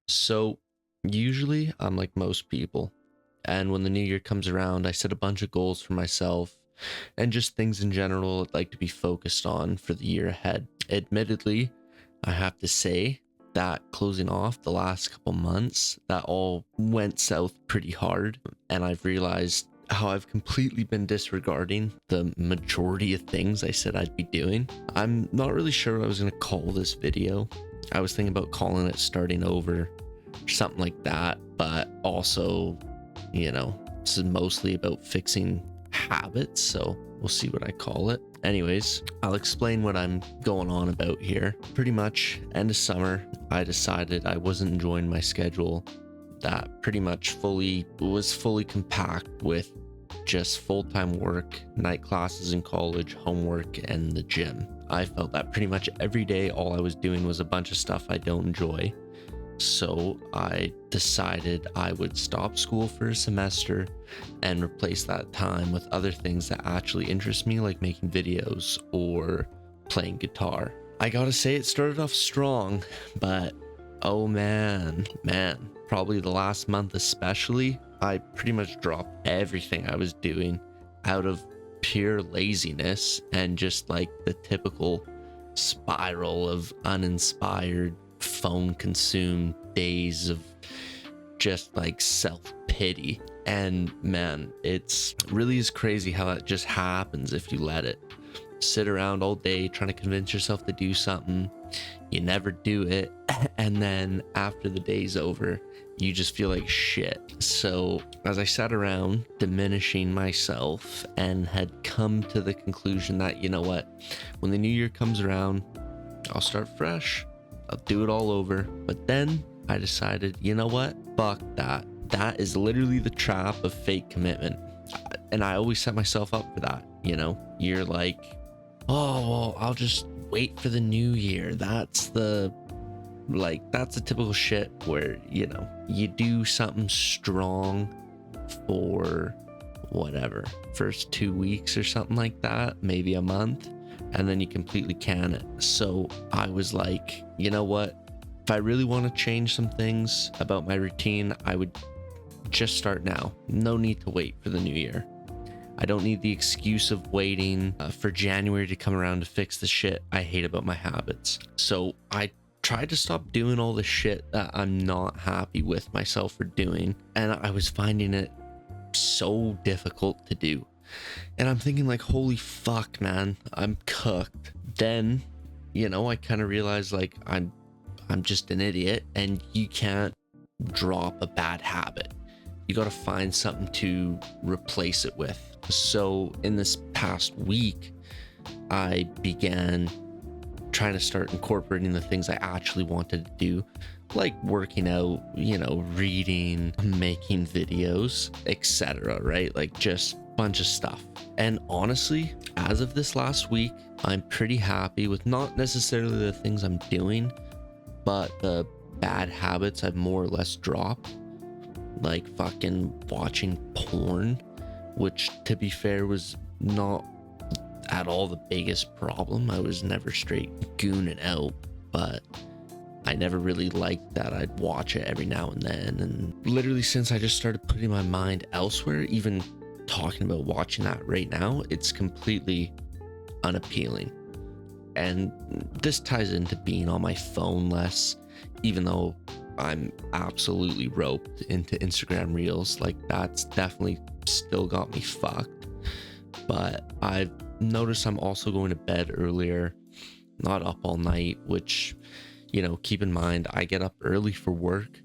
So usually I'm like most people. And when the new year comes around, I set a bunch of goals for myself and just things in general I'd like to be focused on for the year ahead. Admittedly, I have to say that closing off the last couple months, that all went south pretty hard. And I've realized how I've completely been disregarding the majority of things I said I'd be doing. I'm not really sure what I was going to call this video. I was thinking about calling it starting over or something like that, but also, this is mostly about fixing habits, so we'll see what I call it. Anyways, I'll explain what I'm going on about here. Pretty much end of summer, I decided I wasn't enjoying my schedule that pretty much was fully compact with just full-time work, night classes in college, homework, and the gym. I felt that pretty much every day all I was doing was a bunch of stuff I don't enjoy. So I decided I would stop school for a semester and replace that time with other things that actually interest me, like making videos or playing guitar. I gotta say, it started off strong, but oh man, probably the last month especially, I pretty much dropped everything I was doing out of pure laziness and just like the typical spiral of uninspired, phone consumed days of just like self-pity. And man, it's really is crazy how that just happens if you let it. Sit around all day trying to convince yourself to do something, you never do it, and then after the day's over you just feel like shit. So as I sat around diminishing myself and had come to the conclusion that, you know what, when the new year comes around, I'll start fresh, I'll do it all over. But then I decided, you know what, fuck that. That is literally the trap of fake commitment. And I always set myself up for that. You're like, oh, well, I'll just wait for the new year. That's the typical shit where, you do something strong for whatever, first 2 weeks or something like that, maybe a month, and then you completely can it. So I was like, you know what? If I really want to change some things about my routine, I would just start now. No need to wait for the new year. I don't need the excuse of waiting for January to come around to fix the shit I hate about my habits. So I tried to stop doing all the shit that I'm not happy with myself for doing, and I was finding it so difficult to do. And I'm thinking like, holy fuck, man, I'm cooked. Then, I kind of realized like I'm just an idiot, and you can't drop a bad habit. You got to find something to replace it with. So in this past week, I began trying to start incorporating the things I actually wanted to do, like working out, reading, making videos, etc. Right? Like just a bunch of stuff. And honestly, as of this last week, I'm pretty happy with not necessarily the things I'm doing, but the bad habits I've more or less dropped, like fucking watching porn, which to be fair was not at all the biggest problem. I was never straight gooning out, but I never really liked that. I'd watch it every now and then, and literally since I just started putting my mind elsewhere, even talking about watching that right now, it's completely unappealing. And this ties into being on my phone less, even though I'm absolutely roped into Instagram Reels. Like that's definitely still got me fucked. But I've noticed I'm also going to bed earlier, not up all night, which, keep in mind, I get up early for work,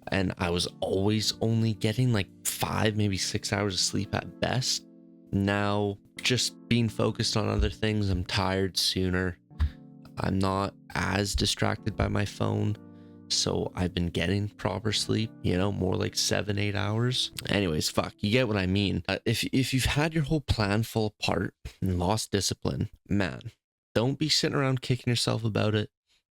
and I was always only getting like 5, maybe 6 hours of sleep at best. Now, just being focused on other things, I'm tired sooner. I'm not as distracted by my phone. So I've been getting proper sleep, more like 7-8 hours. Anyways, fuck, you get what I mean. If you've had your whole plan fall apart and lost discipline, man, don't be sitting around kicking yourself about it.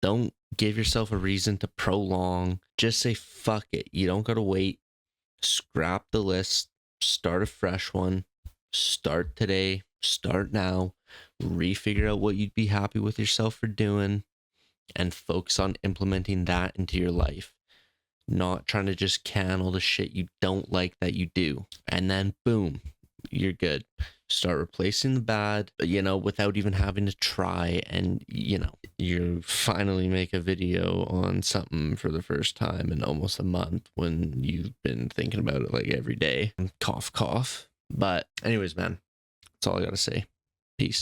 Don't give yourself a reason to prolong. Just say fuck it. You don't gotta wait. Scrap the list. Start a fresh one. Start today. Start now. Refigure out what you'd be happy with yourself for doing, and focus on implementing that into your life. not trying to just can all the shit you don't like that you do. And then boom, you're good. Start replacing the bad, without even having to try. And, you finally make a video on something for the first time in almost a month when you've been thinking about it like every day. Cough, cough. But anyways, man, that's all I gotta say.